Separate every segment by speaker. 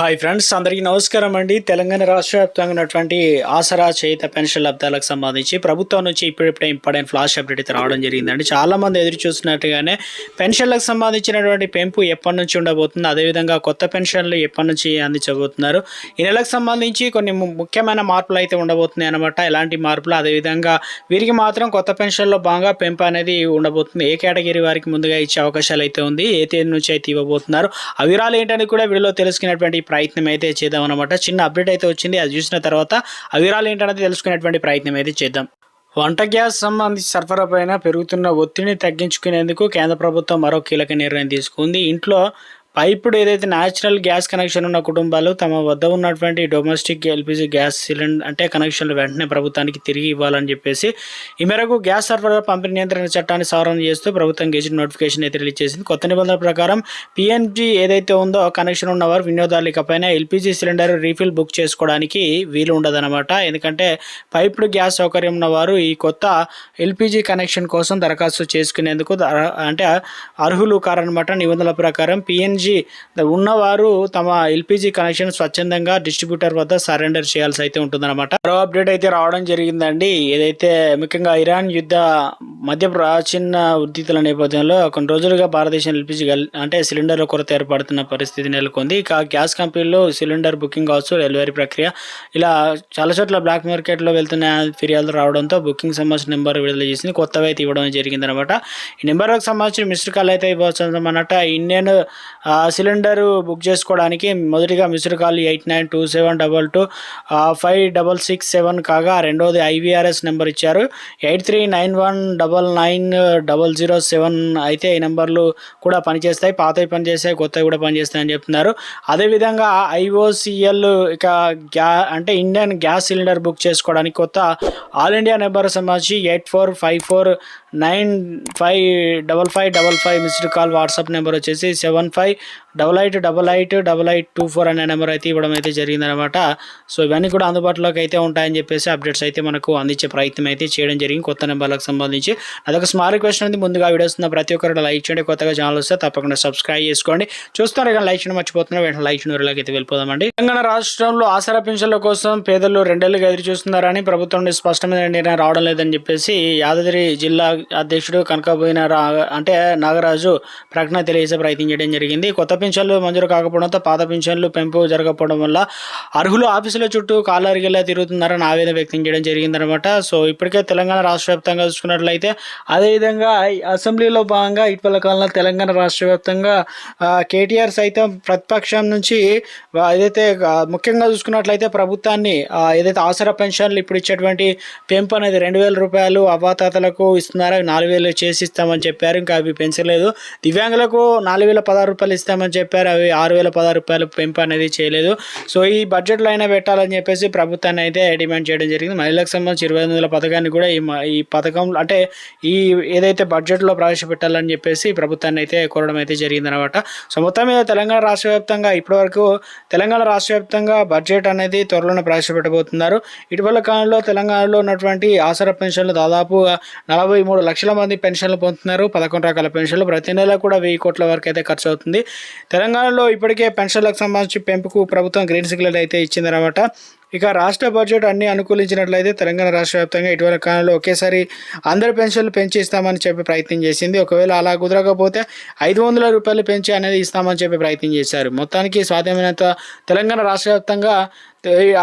Speaker 1: Hi friends, అందరికీ నమస్కారం అండి. తెలంగాణ రాష్ట్ర వ్యాప్తంగా ఉన్నటువంటి ఆసరా చేయుత పెన్షన్ లబ్ధాలకు సంబంధించి ప్రభుత్వం నుంచి ఇప్పుడిప్పుడే ఇంపార్టెంట్ ఫ్లాష్ అప్డేట్ అయితే రావడం జరిగిందండి. చాలామంది ఎదురు చూస్తున్నట్టుగానే పెన్షన్లకు సంబంధించినటువంటి పెంపు ఎప్పటి నుంచి ఉండబోతుంది, అదేవిధంగా కొత్త పెన్షన్లు ఎప్పటి నుంచి అందించబోతున్నారు, ఈ నెలకు సంబంధించి కొన్ని ముఖ్యమైన మార్పులు అయితే ఉండబోతున్నాయి అనమాట. ఎలాంటి మార్పులు, అదేవిధంగా వీరికి మాత్రం కొత్త పెన్షన్లో బాగా పెంపు అనేది ఉండబోతుంది. ఏ కేటగిరీ వారికి ముందుగా ఇచ్చే అవకాశాలు అయితే ఉంది, ఏ తేదీ నుంచి అయితే ఇవ్వబోతున్నారు, ఆ వివరాలు ఏంటని కూడా వీడియోలో తెలుసుకునేటువంటి ప్రయత్నం అయితే చేద్దాం అనమాట. చిన్న అప్డేట్ అయితే వచ్చింది, అది చూసిన తర్వాత ఆ వివరాలు ఏంటనేది తెలుసుకునేటువంటి ప్రయత్నం అయితే చేద్దాం. వంట గ్యాస్ సంబంధించి సరఫరా పైన పెరుగుతున్న ఒత్తిడిని తగ్గించుకునేందుకు కేంద్ర ప్రభుత్వం మరో కీలక నిర్ణయం తీసుకుంది. ఇంట్లో పైపుడు ఏదైతే న్యాచురల్ గ్యాస్ కనెక్షన్ ఉన్న కుటుంబాలు తమ వద్ద ఉన్నటువంటి డొమెస్టిక్ ఎల్పిజి గ్యాస్ సిలిండర్ అంటే కనెక్షన్లు వెంటనే ప్రభుత్వానికి తిరిగి ఇవ్వాలని చెప్పేసి ఈ మేరకు గ్యాస్ సరఫరా పంపిణీ నియంత్రణ చట్టాన్ని సవరణ చేస్తూ ప్రభుత్వం గెజిట్ నోటిఫికేషన్ అయితే రిలీజ్ చేసింది. కొత్త నిబంధనల ప్రకారం పిఎన్జి ఏదైతే ఉందో కనెక్షన్ ఉన్నవారు వినియోగదారులు ఇకపైన ఎల్పిజి సిలిండర్ రీఫిల్ బుక్ చేసుకోవడానికి వీలు ఉండదన్నమాట. ఎందుకంటే పైపుడు గ్యాస్ సౌకర్యం ఉన్నవారు ఈ కొత్త ఎల్పిజి కనెక్షన్ కోసం దరఖాస్తు చేసుకునేందుకు అంటే అర్హులు కారనమాట. నిబంధనల ప్రకారం పిఎన్జి ఉన్నవారు తమ ఎల్పిజి కనెక్షన్ స్వచ్ఛందంగా డిస్ట్రిబ్యూటర్ వద్ద సరెండర్ చేయాల్సి అయితే ఉంటుందన్నమాట. మరో అప్డేట్ అయితే రావడం జరిగిందండి. ఏదైతే ముఖ్యంగా ఇరాన్ యుద్ధ మధ్య ప్రాచీన ఉద్రిక్తల నేపథ్యంలో కొన్ని రోజులుగా భారతదేశం ఎల్పిజి అంటే సిలిండర్ల కొరత ఏర్పడుతున్న పరిస్థితి నెలకొంది. ఇక గ్యాస్ కంపెనీలో సిలిండర్ బుకింగ్ కావచ్చు, డెలివరీ ప్రక్రియ ఇలా చాలా చోట్ల బ్లాక్ మార్కెట్లో వెళ్తున్న ఫిర్యాదులు రావడంతో బుకింగ్ సంబంధించిన నెంబర్ విడుదల చేసింది. కొత్తవి అయితే ఇవ్వడం జరిగిందనమాట. ఈ నెంబర్కి సంబంధించిన మిస్డ్ కాల్ అయితే ఇవ్వచ్చు అన్నమాట. ఇండియన్ సిలిండర్ బుక్ చేసుకోవడానికి మొదటిగా మిస్డ్ కాల్ 8927225667 కాగా రెండోది ఐవీఆర్ఎస్ నెంబర్ ఇచ్చారు 8391999007. అయితే ఈ నెంబర్లు కూడా పనిచేస్తాయి, పాతవి పనిచేస్తాయి, కొత్తవి కూడా పనిచేస్తాయని చెప్తున్నారు. అదేవిధంగా ఐఓసిఎల్ ఇక అంటే ఇండియన్ గ్యాస్ సిలిండర్ బుక్ చేసుకోవడానికి కొత్త ఆల్ ఇండియా నెంబర్ సంబంధించి 8454955555 మిస్డ్ కాల్. వాట్సాప్ నెంబర్ వచ్చేసి 7588888824 అనే నెంబర్ అయితే ఇవ్వడం అయితే జరిగిందనమాట. సో ఇవన్నీ కూడా అందుబాటులోకి అయితే ఉంటాయని చెప్పేసి అప్డేట్స్ అయితే మనకు అందించే ప్రయత్నం అయితే చేయడం జరిగింది కొత్త నెంబర్లకు సంబంధించి. అదొక స్మాల్ రిక్వెస్ట్ అనేది, ముందుగా వీడియోస్ ప్రతి ఒక్కరు లైక్ చేయండి, కొత్తగా ఛానల్ వస్తే తప్పకుండా సబ్స్క్రైబ్ చేసుకోండి. చూస్తారు కానీ లైక్ చేయడం మర్చిపోతున్నారు, వెంటనే లైక్ చేయడం వరకు అయితే వెళ్ళిపోదామండి. తెలంగాణ రాష్ట్రంలో ఆసరా పెన్షన్ల కోసం పేదలు 2 ఏళ్లుగా ఎదురు చూస్తున్నారని ప్రభుత్వం స్పష్టమైన నిర్ణయం రావడం లేదని చెప్పేసి యాదాద్రి జిల్లా అధ్యక్షుడు కనకబోయిన అంటే నాగరాజు ప్రకటన తెలియజేసే ప్రయత్నం చేయడం జరిగింది. కొత్త పెన్షన్లు మంజూరు కాకపోవడంతో పాత పెన్షన్లు పెంపు జరగకపోవడం వల్ల అర్హులు ఆఫీసుల చుట్టూ కాళ్ళరిగేలా తిరుగుతున్నారని ఆవేదన వ్యక్తం చేయడం జరిగిందనమాట. సో ఇప్పటికే తెలంగాణ రాష్ట్ర వ్యాప్తంగా చూసుకున్నట్లయితే, అదేవిధంగా అసెంబ్లీలో భాగంగా ఇటీవల కాలంలో తెలంగాణ రాష్ట్ర వ్యాప్తంగా కేటీఆర్ సైతం ప్రతిపక్షం నుంచి ఏదైతే ముఖ్యంగా చూసుకున్నట్లయితే ప్రభుత్వాన్ని ఏదైతే ఆసరా పెన్షన్లు ఇప్పుడు ఇచ్చేటువంటి పెంపు అనేది 2000 రూపాయలు అవ్వాతాతలకు ఇస్తున్నారు, 4000 చేసి ఇస్తామని చెప్పారు, ఇంకా అవి పెంచలేదు. దివ్యాంగులకు 4016 రూపాయలు ఇస్తామని చెప్పారు, అవి 6016 రూపాయలు పెంపు అనేది చేయలేదు. సో ఈ బడ్జెట్లో అయినా పెట్టాలని చెప్పేసి ప్రభుత్వాన్ని అయితే డిమాండ్ చేయడం జరిగింది. మహిళలకు సంబంధించి 25,000 పథకాన్ని కూడా ఈ పథకం అంటే ఈ ఏదైతే బడ్జెట్లో ప్రవేశపెట్టాలని చెప్పేసి ప్రభుత్వాన్ని అయితే కోరడం అయితే జరిగిందనమాట. సో మొత్తం మీద తెలంగాణ రాష్ట్ర వ్యాప్తంగా ఇప్పటివరకు తెలంగాణ రాష్ట్ర వ్యాప్తంగా బడ్జెట్ అనేది త్వరలోనే ప్రవేశపెట్టబోతున్నారు. ఇటీవల కాలంలో తెలంగాణలో ఉన్నటువంటి ఆసరా పెన్షన్లు దాదాపు 43 లక్షల మంది పెన్షన్లు పొందుతున్నారు. 11 రకాల పెన్షన్లు ప్రతి నెల కూడా 1000 కోట్ల వరకు అయితే ఖర్చు అవుతుంది. తెలంగాణలో ఇప్పటికే పెన్షన్లకు సంబంధించి పెంపుకు ప్రభుత్వం గ్రీన్ సిగ్నల్ అయితే ఇచ్చిందనమాట. ఇక రాష్ట్ర బడ్జెట్ అన్ని అనుకూలించినట్లయితే తెలంగాణ రాష్ట్ర వ్యాప్తంగా ఇటీవల కాలంలో ఒకేసారి అందరి పెన్షన్లు పెంచి ఇస్తామని చెప్పి ప్రయత్నం చేసింది. ఒకవేళ అలా కుదరకపోతే 500 రూపాయలు పెంచి అనేది ఇస్తామని చెప్పి ప్రయత్నం చేశారు. మొత్తానికి సాధ్యమైనంత తెలంగాణ రాష్ట్ర వ్యాప్తంగా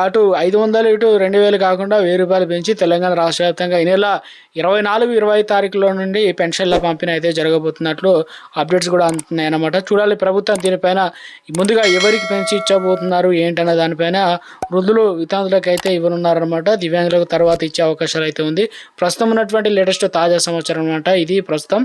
Speaker 1: అటు 500 ఇటు 2000 కాకుండా 1000 రూపాయలు పెంచి తెలంగాణ రాష్ట్ర వ్యాప్తంగా ఈ నెల 24-25 తారీఖులో నుండి పెన్షన్ల పంపిణీ అయితే జరగబోతున్నట్లు అప్డేట్స్ కూడా అందుతున్నాయి అన్నమాట. చూడాలి ప్రభుత్వం దీనిపైన ముందుగా ఎవరికి పెంచి ఇచ్చబోతున్నారు ఏంటన్న దానిపైన. వృద్ధులు వితంతులకు అయితే ఇవ్వనున్నారనమాట, దివ్యాంగులకు తర్వాత ఇచ్చే అవకాశాలు అయితే ఉంది. ప్రస్తుతం ఉన్నటువంటి లేటెస్ట్ తాజా సమాచారం అనమాట ఇది ప్రస్తుతం.